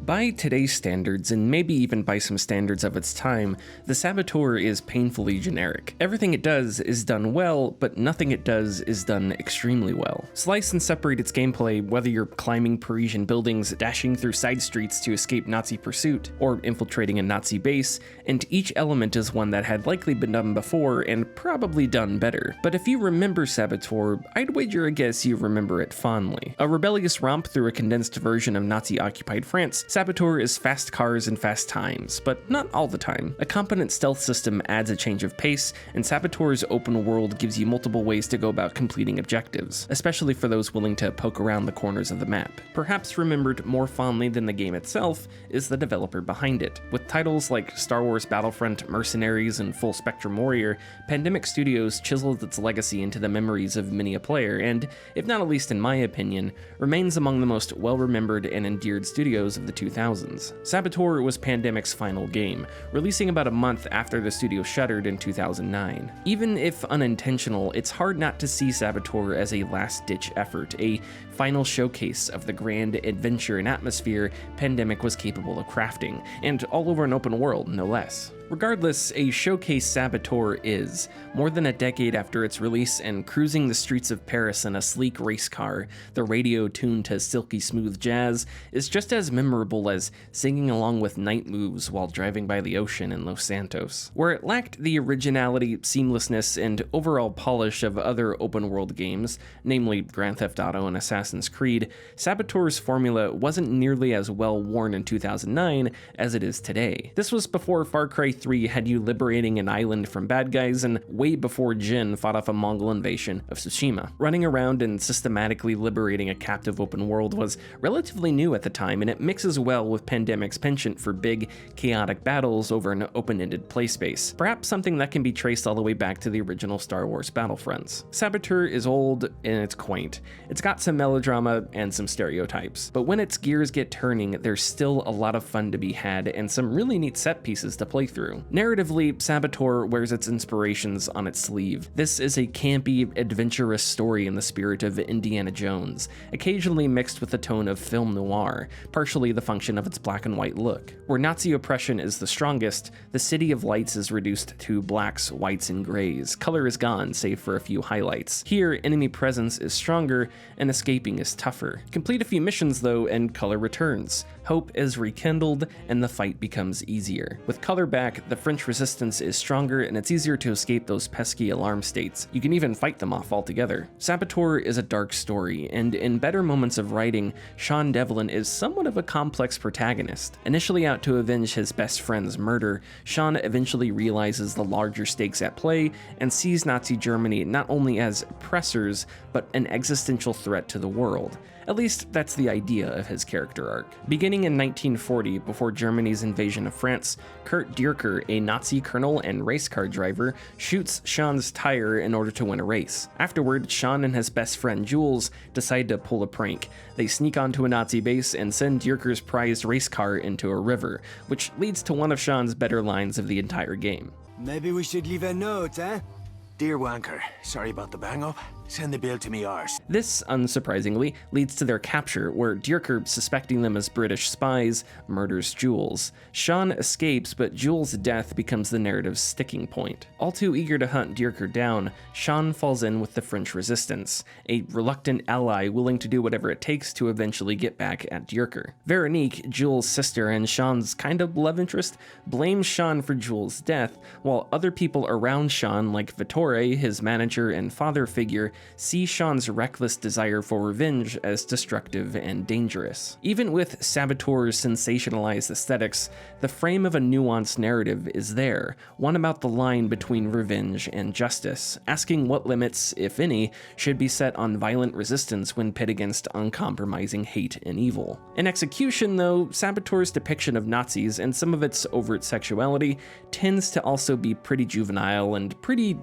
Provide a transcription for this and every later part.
By today's standards, and maybe even by some standards of its time, the Saboteur is painfully generic. Everything it does is done well, but nothing it does is done extremely well. Slice and separate its gameplay, whether you're climbing Parisian buildings, dashing through side streets to escape Nazi pursuit, or infiltrating a Nazi base, and each element is one that had likely been done before and probably done better. But if you remember Saboteur, I'd wager a guess you remember it fondly. A rebellious romp through a condensed version of Nazi-occupied France, Saboteur is fast cars and fast times, but not all the time. A competent stealth system adds a change of pace, and Saboteur's open world gives you multiple ways to go about completing objectives, especially for those willing to poke around the corners of the map. Perhaps remembered more fondly than the game itself is the developer behind it. With titles like Star Wars Battlefront, Mercenaries, and Full Spectrum Warrior, Pandemic Studios chiseled its legacy into the memories of many a player, and, if not at least in my opinion, remains among the most well-remembered and endeared studios of the 2000s. Saboteur was Pandemic's final game, releasing about a month after the studio shuttered in 2009. Even if unintentional, it's hard not to see Saboteur as a last-ditch effort, a final showcase of the grand adventure and atmosphere Pandemic was capable of crafting, and all over an open world, no less. Regardless, a showcase Saboteur is, more than a decade after its release and cruising the streets of Paris in a sleek race car, the radio tuned to silky smooth jazz, is just as memorable as singing along with night moves while driving by the ocean in Los Santos. Where it lacked the originality, seamlessness, and overall polish of other open-world games, namely Grand Theft Auto and Assassin's Creed, Saboteur's formula wasn't nearly as well worn in 2009 as it is today. This was before Far Cry 3 had you liberating an island from bad guys, and way before Jin fought off a Mongol invasion of Tsushima. Running around and systematically liberating a captive open world was relatively new at the time, and it mixes well with Pandemic's penchant for big, chaotic battles over an open-ended play space, perhaps something that can be traced all the way back to the original Star Wars Battlefronts. Saboteur is old and it's quaint. It's got some melodrama and some stereotypes, but when its gears get turning, there's still a lot of fun to be had and some really neat set pieces to play through. Narratively, Saboteur wears its inspirations on its sleeve. This is a campy, adventurous story in the spirit of Indiana Jones, occasionally mixed with a tone of film noir, partially the function of its black and white look. Where Nazi oppression is the strongest, the City of Lights is reduced to blacks, whites, and grays. Color is gone, save for a few highlights. Here, enemy presence is stronger, and escaping is tougher. Complete a few missions though, and color returns. Hope is rekindled, and the fight becomes easier. With color back, the French resistance is stronger, and it's easier to escape those pesky alarm states. You can even fight them off altogether. Saboteur is a dark story, and in better moments of writing, Sean Devlin is somewhat of a complex protagonist. Initially out to avenge his best friend's murder, Sean eventually realizes the larger stakes at play and sees Nazi Germany not only as oppressors, but an existential threat to the world. At least, that's the idea of his character arc. Beginning in 1940, before Germany's invasion of France, Kurt Dierker, a Nazi colonel and race car driver, shoots Sean's tire in order to win a race. Afterward, Sean and his best friend Jules decide to pull a prank. They sneak onto a Nazi base and send Dierker's prized race car into a river, which leads to one of Sean's better lines of the entire game. Maybe we should leave a note, eh? Dear Wanker, sorry about the bang-up. Send the bill to me arse. This, unsurprisingly, leads to their capture, where Dierker, suspecting them as British spies, murders Jules. Sean escapes, but Jules' death becomes the narrative's sticking point. All too eager to hunt Dierker down, Sean falls in with the French resistance, a reluctant ally willing to do whatever it takes to eventually get back at Dierker. Veronique, Jules' sister and Sean's kind of love interest, blames Sean for Jules' death, while other people around Sean, like Vittore, his manager and father figure, see Sean's reckless desire for revenge as destructive and dangerous. Even with Saboteur's sensationalized aesthetics, the frame of a nuanced narrative is there, one about the line between revenge and justice, asking what limits, if any, should be set on violent resistance when pit against uncompromising hate and evil. In execution, though, Saboteur's depiction of Nazis and some of its overt sexuality tends to also be pretty juvenile and pretty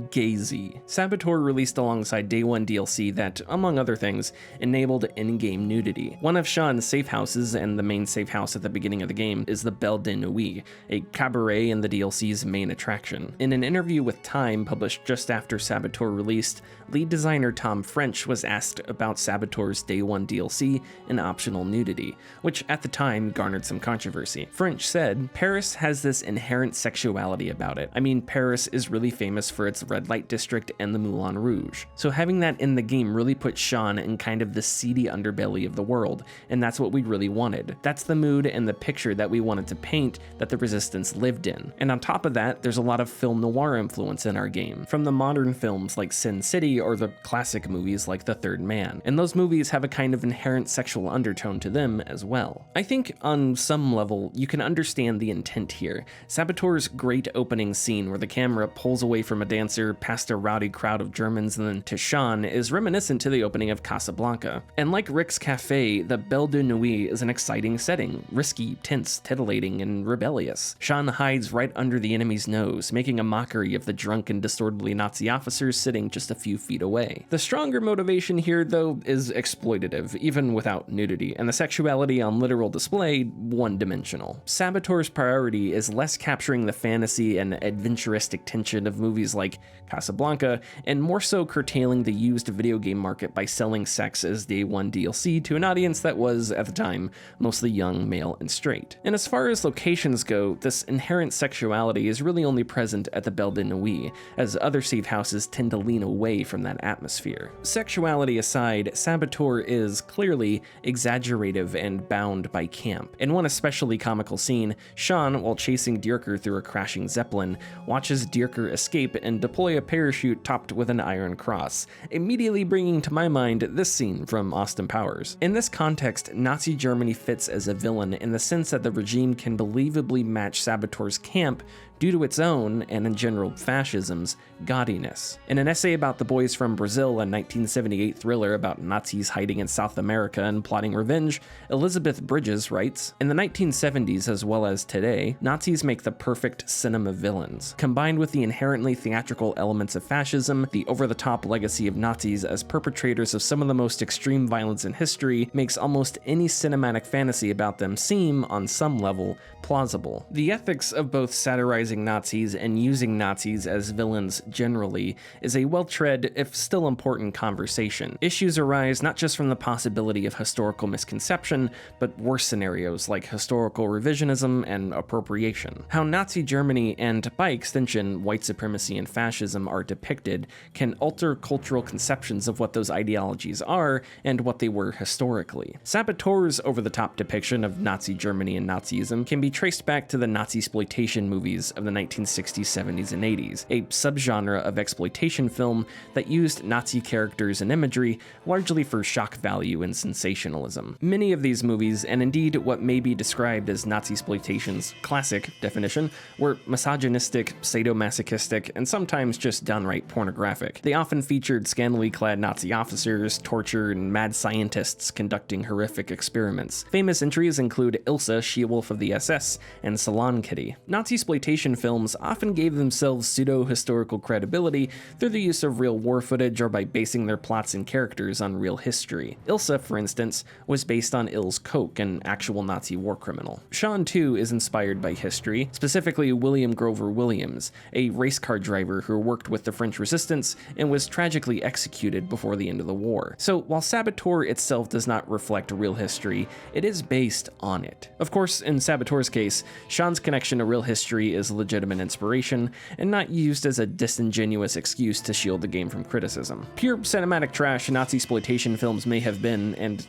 gazy. Saboteur, released alongside alongside Day 1 DLC that, among other things, enabled in-game nudity. One of Sean's safe houses, and the main safe house at the beginning of the game, is the Belle de Nuit, a cabaret in the DLC's main attraction. In an interview with Time published just after Saboteur released, lead designer Tom French was asked about Saboteur's Day 1 DLC and optional nudity, which at the time garnered some controversy. French said, "Paris has this inherent sexuality about it. I mean, Paris is really famous for its red light district and the Moulin Rouge. So having that in the game really put Sean in kind of the seedy underbelly of the world, and that's what we really wanted. That's the mood and the picture that we wanted to paint that the Resistance lived in. And on top of that, there's a lot of film noir influence in our game, from the modern films like Sin City or the classic movies like The Third Man, and those movies have a kind of inherent sexual undertone to them as well." I think on some level, you can understand the intent here. Saboteur's great opening scene where the camera pulls away from a dancer past a rowdy crowd of Germans and then to Sean is reminiscent to the opening of Casablanca. And like Rick's Cafe, the Belle de Nuit is an exciting setting, risky, tense, titillating, and rebellious. Sean hides right under the enemy's nose, making a mockery of the drunk and disorderly Nazi officers sitting just a few feet away. The stronger motivation here, though, is exploitative, even without nudity, and the sexuality on literal display one-dimensional. Saboteur's priority is less capturing the fantasy and adventuristic tension of movies like Casablanca, and more so curtailing the used video game market by selling sex as Day 1 DLC to an audience that was, at the time, mostly young, male, and straight. And as far as locations go, this inherent sexuality is really only present at the Belle de Nuit, as other safe houses tend to lean away from that atmosphere. Sexuality aside, Saboteur is clearly exaggerative and bound by camp. In one especially comical scene, Sean, while chasing Dierker through a crashing Zeppelin, watches Dierker escape and deploy a parachute topped with an iron cross, immediately bringing to my mind this scene from Austin Powers. In this context, Nazi Germany fits as a villain in the sense that the regime can believably match Saboteur's camp due to its own, and in general fascism's, gaudiness. In an essay about The Boys from Brazil, a 1978 thriller about Nazis hiding in South America and plotting revenge, Elizabeth Bridges writes, "In the 1970s as well as today, Nazis make the perfect cinema villains. Combined with the inherently theatrical elements of fascism, the over-the-top legacy of Nazis as perpetrators of some of the most extreme violence in history makes almost any cinematic fantasy about them seem, on some level, plausible." The ethics of both satirizing Nazis and using Nazis as villains generally is a well-tread, if still important, conversation. Issues arise not just from the possibility of historical misconception, but worse scenarios like historical revisionism and appropriation. How Nazi Germany, and by extension white supremacy and fascism, are depicted can alter cultural conceptions of what those ideologies are and what they were historically. Saboteur's over-the-top depiction of Nazi Germany and Nazism can be traced back to the Nazisploitation movies of the 1960s, 70s, and 80s, a subgenre of exploitation film that used Nazi characters and imagery largely for shock value and sensationalism. Many of these movies, and indeed what may be described as Nazisploitation's classic definition, were misogynistic, sadomasochistic, and sometimes just downright pornographic. They often featured scantily clad Nazi officers, torture, and mad scientists conducting horrific experiments. Famous entries include Ilsa, She-Wolf of the SS, and Salon Kitty. Nazisploitation films often gave themselves pseudo-historical credibility through the use of real war footage or by basing their plots and characters on real history. Ilsa, for instance, was based on Ilse Koch, an actual Nazi war criminal. Sean, too, is inspired by history, specifically William Grover Williams, a race car driver who worked with the French Resistance and was tragically executed before the end of the war. So while Saboteur itself does not reflect real history, it is based on it. Of course, in Saboteur's case, Sean's connection to real history is legitimate inspiration, and not used as a disingenuous excuse to shield the game from criticism. Pure cinematic trash Nazisploitation films may have been, and,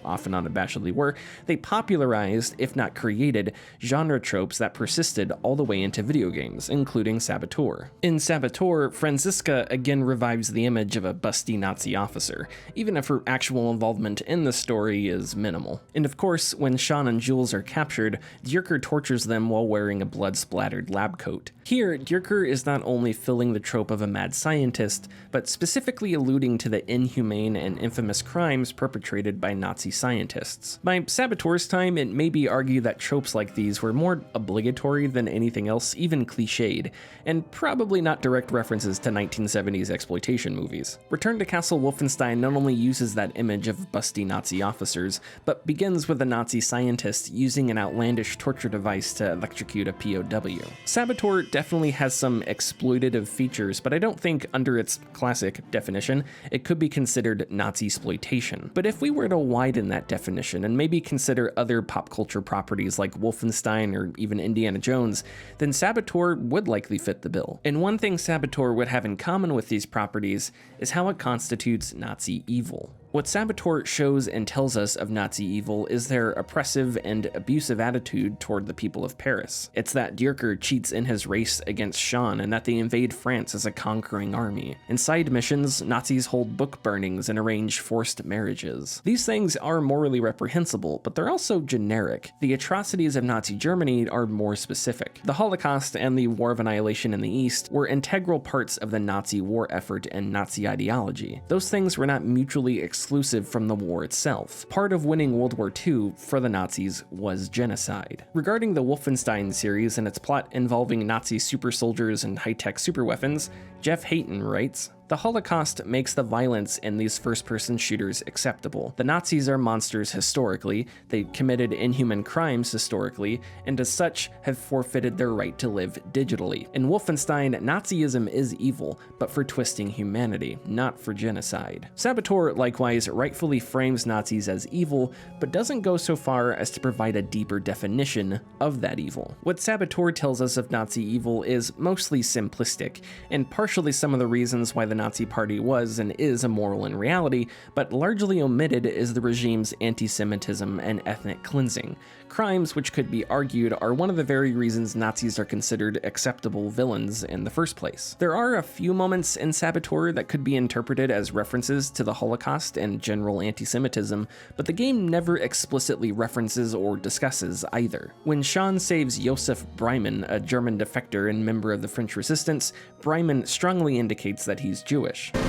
often unabashedly were, they popularized, if not created, genre tropes that persisted all the way into video games, including Saboteur. In Saboteur, Franziska again revives the image of a busty Nazi officer, even if her actual involvement in the story is minimal. And of course, when Sean and Jules are captured, Dierker tortures them while wearing a blood-splattered lab coat. Here, Dierker is not only filling the trope of a mad scientist, but specifically alluding to the inhumane and infamous crimes perpetrated by Nazi scientists. By Saboteur's time, it may be argued that tropes like these were more obligatory than anything else, even cliched, and probably not direct references to 1970s exploitation Nazisploitation movies. Return to Castle Wolfenstein not only uses that image of busty Nazi officers, but begins with a Nazi scientist using an outlandish torture device to electrocute a POW. Saboteur definitely has some exploitative features, but I don't think, under its classic definition, it could be considered Nazisploitation. But if we were to widen that definition and maybe consider other pop culture properties like Wolfenstein or even Indiana Jones, then Saboteur would likely fit the bill. And one thing Saboteur would have in common with these properties is how it constitutes Nazi evil. What Saboteur shows and tells us of Nazi evil is their oppressive and abusive attitude toward the people of Paris. It's that Dierker cheats in his race against Sean and that they invade France as a conquering army. In side missions, Nazis hold book burnings and arrange forced marriages. These things are morally reprehensible, but they're also generic. The atrocities of Nazi Germany are more specific. The Holocaust and the War of Annihilation in the East were integral parts of the Nazi war effort and Nazi ideology. Those things were not mutually exclusive from the war itself. Part of winning World War II for the Nazis was genocide. Regarding the Wolfenstein series and its plot involving Nazi super soldiers and high-tech superweapons, Jeff Hayton writes, "The Holocaust makes the violence in these first-person shooters acceptable. The Nazis are monsters historically, they committed inhuman crimes historically, and as such have forfeited their right to live digitally. In Wolfenstein, Nazism is evil, but for twisting humanity, not for genocide." Saboteur likewise rightfully frames Nazis as evil, but doesn't go so far as to provide a deeper definition of that evil. What Saboteur tells us of Nazi evil is mostly simplistic, and partially some of the reasons why the Nazi Party was and is immoral in reality, but largely omitted is the regime's anti-Semitism and ethnic cleansing, crimes which could be argued are one of the very reasons Nazis are considered acceptable villains in the first place. There are a few moments in Saboteur that could be interpreted as references to the Holocaust and general anti-Semitism, but the game never explicitly references or discusses either. When Sean saves Josef Breiman, a German defector and member of the French resistance, Breiman strongly indicates that he's Jewish. So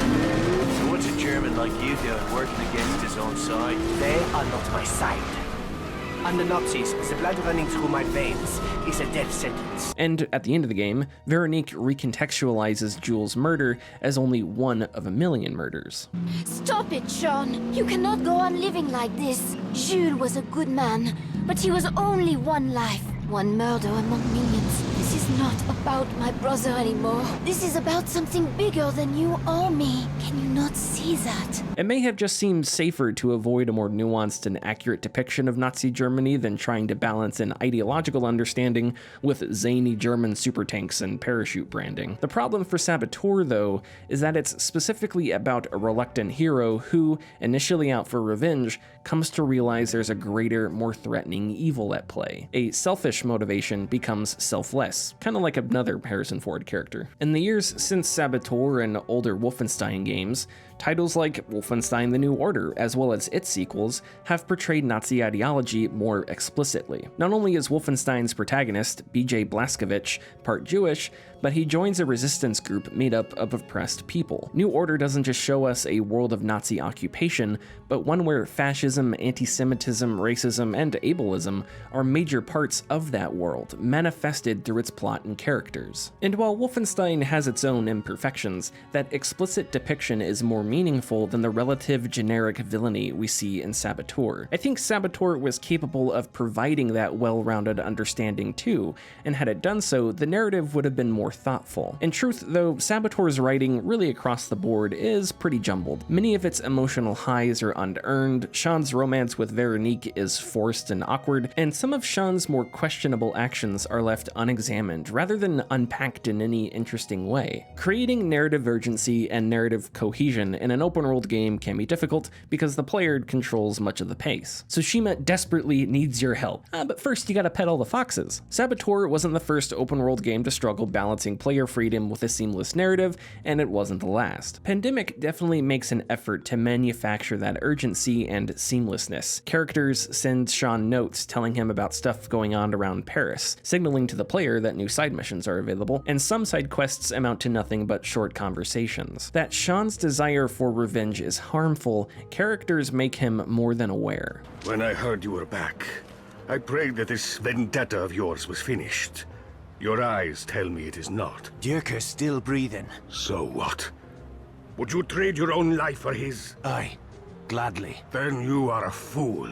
what's a German like you doing working against his own side? They are not my side. And the Nazis, the blood running through my veins is a death sentence. And at the end of the game, Veronique recontextualizes Jules' murder as only one of a million murders. Stop it, Sean. You cannot go on living like this. Jules was a good man, but he was only one life. One murder among millions. This is not about my brother anymore. This is about something bigger than you or me. Can you not see that? It may have just seemed safer to avoid a more nuanced and accurate depiction of Nazi Germany than trying to balance an ideological understanding with zany German super tanks and parachute branding. The problem for Saboteur, though, is that it's specifically about a reluctant hero who, initially out for revenge, comes to realize there's a greater, more threatening evil at play. A selfish motivation becomes selfless, kind of like another Harrison Ford character. In the years since Saboteur and older Wolfenstein games, titles like Wolfenstein: The New Order, as well as its sequels, have portrayed Nazi ideology more explicitly. Not only is Wolfenstein's protagonist, BJ Blazkowicz, part Jewish, but he joins a resistance group made up of oppressed people. New Order doesn't just show us a world of Nazi occupation, but one where fascism, anti-Semitism, racism, and ableism are major parts of that world, manifested through its plot and characters. And while Wolfenstein has its own imperfections, that explicit depiction is more meaningful than the relative generic villainy we see in Saboteur. I think Saboteur was capable of providing that well-rounded understanding too, and had it done so, the narrative would have been more thoughtful. In truth, though, Saboteur's writing really across the board is pretty jumbled. Many of its emotional highs are unearned, Sean's romance with Veronique is forced and awkward, and some of Sean's more questionable actions are left unexamined rather than unpacked in any interesting way. Creating narrative urgency and narrative cohesion in an open-world game can be difficult because the player controls much of the pace. Tsushima desperately needs your help. But first you gotta pet all the foxes. Saboteur wasn't the first open-world game to struggle balancing player freedom with a seamless narrative, and it wasn't the last. Pandemic definitely makes an effort to manufacture that urgency and seamlessness. Characters send Sean notes telling him about stuff going on around Paris, signaling to the player that new side missions are available, and some side quests amount to nothing but short conversations. That Sean's desire for revenge is harmful, characters make him more than aware. When I heard you were back, I prayed that this vendetta of yours was finished. Your eyes tell me it is not. Dierker's still breathing. So what? Would you trade your own life for his? Aye, gladly. Then you are a fool.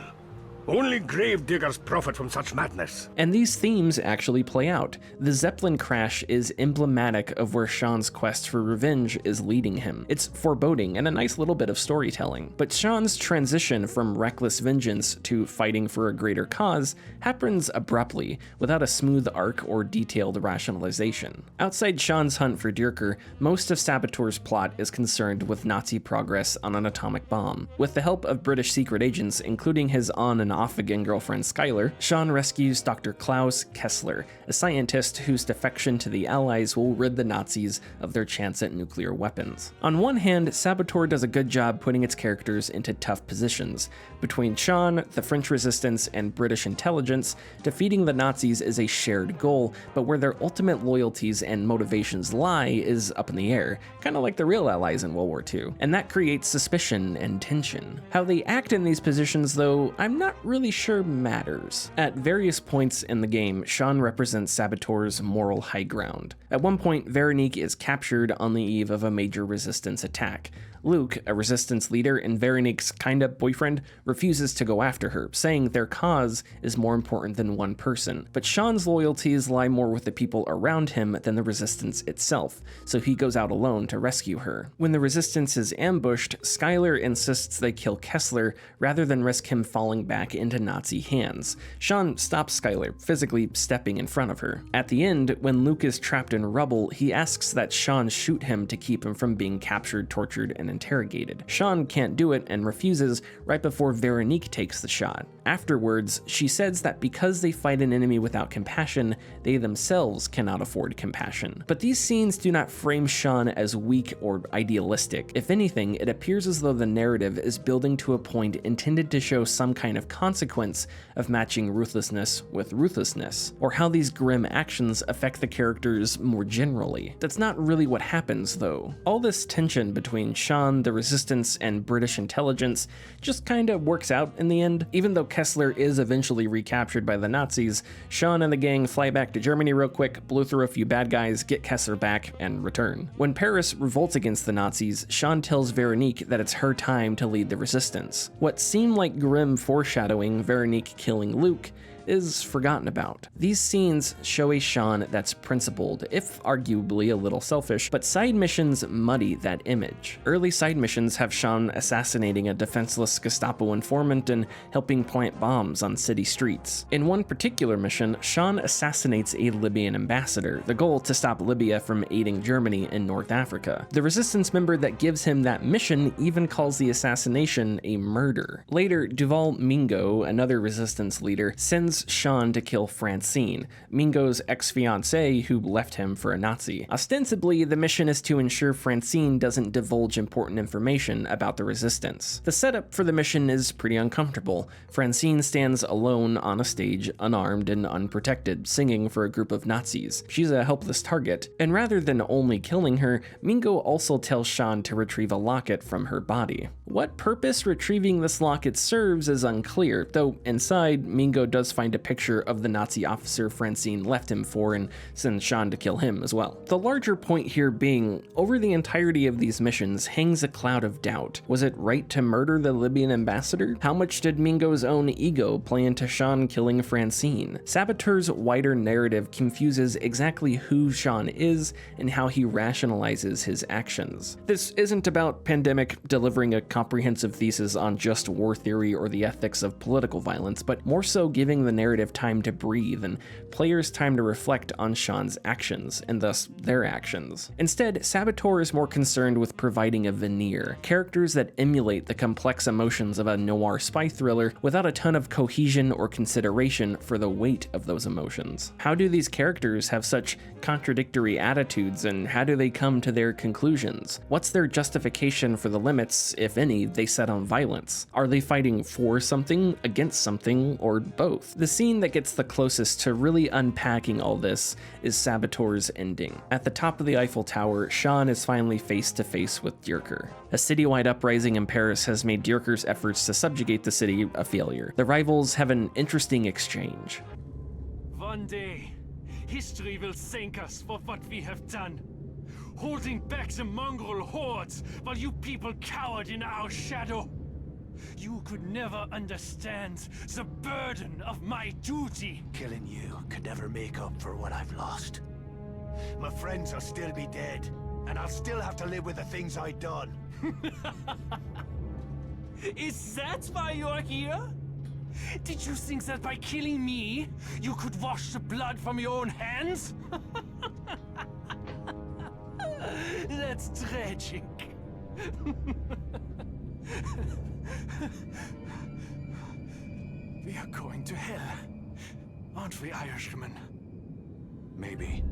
Only gravediggers profit from such madness. And these themes actually play out. The Zeppelin crash is emblematic of where Sean's quest for revenge is leading him. It's foreboding and a nice little bit of storytelling. But Sean's transition from reckless vengeance to fighting for a greater cause happens abruptly, without a smooth arc or detailed rationalization. Outside Sean's hunt for Dierker, most of Saboteur's plot is concerned with Nazi progress on an atomic bomb. With the help of British secret agents, including his on and off-again girlfriend Skylar, Sean rescues Dr. Klaus Kessler, a scientist whose defection to the Allies will rid the Nazis of their chance at nuclear weapons. On one hand, Saboteur does a good job putting its characters into tough positions. Between Sean, the French resistance, and British intelligence, defeating the Nazis is a shared goal, but where their ultimate loyalties and motivations lie is up in the air, kind of like the real Allies in World War II, and that creates suspicion and tension. How they act in these positions, though, I'm not really sure matters. At various points in the game, Sean represents Saboteur's moral high ground. At one point, Veronique is captured on the eve of a major resistance attack. Luke, a resistance leader and Veronique's kinda boyfriend, refuses to go after her, saying their cause is more important than one person. But Sean's loyalties lie more with the people around him than the resistance itself, so he goes out alone to rescue her. When the resistance is ambushed, Skylar insists they kill Kessler rather than risk him falling back into Nazi hands. Sean stops Skylar, physically stepping in front of her. At the end, when Luke is trapped in rubble, he asks that Sean shoot him to keep him from being captured, tortured, and interrogated. Sean can't do it and refuses right before Veronique takes the shot. Afterwards, she says that because they fight an enemy without compassion, they themselves cannot afford compassion. But these scenes do not frame Sean as weak or idealistic. If anything, it appears as though the narrative is building to a point intended to show some kind of consequence of matching ruthlessness with ruthlessness, or how these grim actions affect the characters more generally. That's not really what happens, though. All this tension between Sean, the resistance, and British intelligence just kinda works out in the end. Even though Kessler is eventually recaptured by the Nazis, Sean and the gang fly back to Germany real quick, blow through a few bad guys, get Kessler back, and return. When Paris revolts against the Nazis, Sean tells Veronique that it's her time to lead the resistance. What seemed like grim foreshadowing, Veronique killing Luke, is forgotten about. These scenes show a Sean that's principled, if arguably a little selfish, but side missions muddy that image. Early side missions have Sean assassinating a defenseless Gestapo informant and helping plant bombs on city streets. In one particular mission, Sean assassinates a Libyan ambassador, the goal to stop Libya from aiding Germany in North Africa. The resistance member that gives him that mission even calls the assassination a murder. Later, Duval Mingo, another resistance leader, sends Sean to kill Francine, Mingo's ex-fiancée who left him for a Nazi. Ostensibly, the mission is to ensure Francine doesn't divulge important information about the resistance. The setup for the mission is pretty uncomfortable. Francine stands alone on a stage, unarmed and unprotected, singing for a group of Nazis. She's a helpless target, and rather than only killing her, Mingo also tells Sean to retrieve a locket from her body. What purpose retrieving this locket serves is unclear, though inside, Mingo does find a picture of the Nazi officer Francine left him for and sends Sean to kill him as well. The larger point here being, over the entirety of these missions hangs a cloud of doubt. Was it right to murder the Libyan ambassador? How much did Mingo's own ego play into Sean killing Francine? Saboteur's wider narrative confuses exactly who Sean is and how he rationalizes his actions. This isn't about Pandemic delivering a comprehensive thesis on just war theory or the ethics of political violence, but more so giving the narrative time to breathe and players time to reflect on Sean's actions, and thus their actions. Instead, Saboteur is more concerned with providing a veneer, characters that emulate the complex emotions of a noir spy thriller without a ton of cohesion or consideration for the weight of those emotions. How do these characters have such contradictory attitudes, and how do they come to their conclusions? What's their justification for the limits, if any, they set on violence? Are they fighting for something, against something, or both? The scene that gets the closest to really unpacking all this is Saboteur's ending. At the top of the Eiffel Tower, Sean is finally face to face with Dierker. A citywide uprising in Paris has made Dierker's efforts to subjugate the city a failure. The rivals have an interesting exchange. One day, history will thank us for what we have done. holding back the mongrel hordes while you people cowered in our shadow. You could never understand the burden of my duty. Killing you could never make up for what I've lost. My friends will still be dead, and I'll still have to live with the things I've done. Is that why you're here? Did you think that by killing me, you could wash the blood from your own hands? That's tragic. We are going to hell, aren't we, Irishman? Maybe.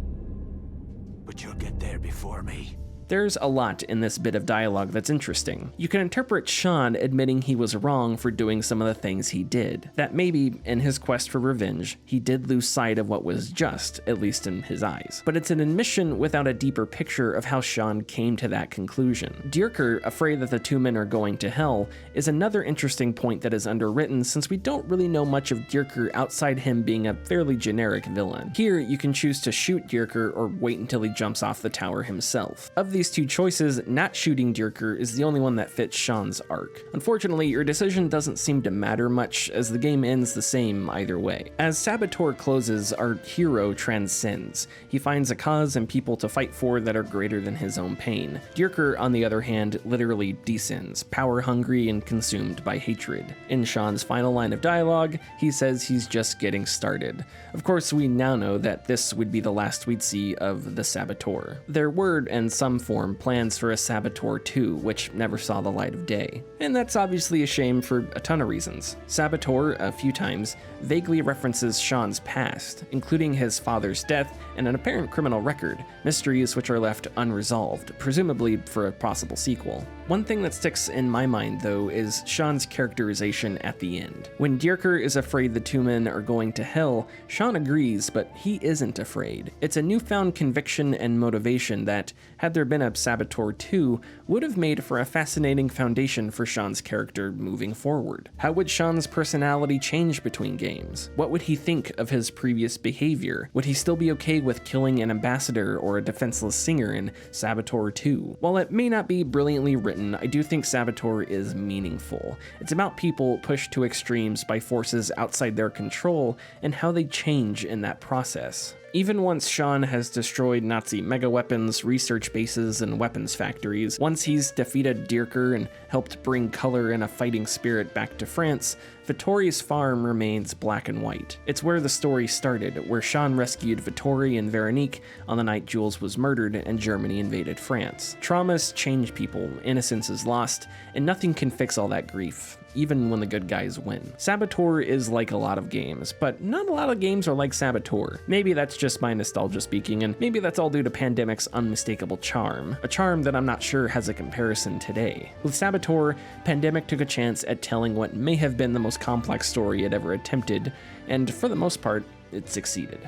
But you'll get there before me. There's a lot in this bit of dialogue that's interesting. You can interpret Sean admitting he was wrong for doing some of the things he did. That maybe, in his quest for revenge, he did lose sight of what was just, at least in his eyes. But it's an admission without a deeper picture of how Sean came to that conclusion. Dierker, afraid that the two men are going to hell, is another interesting point that is underwritten since we don't really know much of Dierker outside him being a fairly generic villain. Here, you can choose to shoot Dierker or wait until he jumps off the tower himself. Of these two choices, not shooting Dierker is the only one that fits Sean's arc. Unfortunately, your decision doesn't seem to matter much, as the game ends the same either way. As Saboteur closes, our hero transcends. He finds a cause and people to fight for that are greater than his own pain. Dierker, on the other hand, literally descends, power-hungry and consumed by hatred. In Sean's final line of dialogue, he says he's just getting started. Of course, we now know that this would be the last we'd see of the Saboteur. There were, in some form, plans for a Saboteur 2, which never saw the light of day. And that's obviously a shame for a ton of reasons. Saboteur, a few times, vaguely references Sean's past, including his father's death and an apparent criminal record, mysteries which are left unresolved, presumably for a possible sequel. One thing that sticks in my mind, though, is Sean's characterization at the end. When Dierker is afraid the two men are going to hell, Sean agrees, but he isn't afraid. It's a newfound conviction and motivation that, had there been a Saboteur 2, would have made for a fascinating foundation for Sean's character moving forward. How would Sean's personality change between games? What would he think of his previous behavior? Would he still be okay with killing an ambassador or a defenseless singer in Saboteur 2? While it may not be brilliantly written, I do think Saboteur is meaningful. It's about people pushed to extremes by forces outside their control and how they change in that process. Even once Sean has destroyed Nazi megaweapons, research bases, and weapons factories, once he's defeated Dierker and helped bring color and a fighting spirit back to France, Vittori's farm remains black and white. It's where the story started, where Sean rescued Vittori and Veronique on the night Jules was murdered and Germany invaded France. Traumas change people, innocence is lost, and nothing can fix all that grief, even when the good guys win. Saboteur is like a lot of games, but not a lot of games are like Saboteur. Maybe that's just my nostalgia speaking, and maybe that's all due to Pandemic's unmistakable charm, a charm that I'm not sure has a comparison today. With Saboteur, Pandemic took a chance at telling what may have been the most complex story it ever attempted, and for the most part, it succeeded.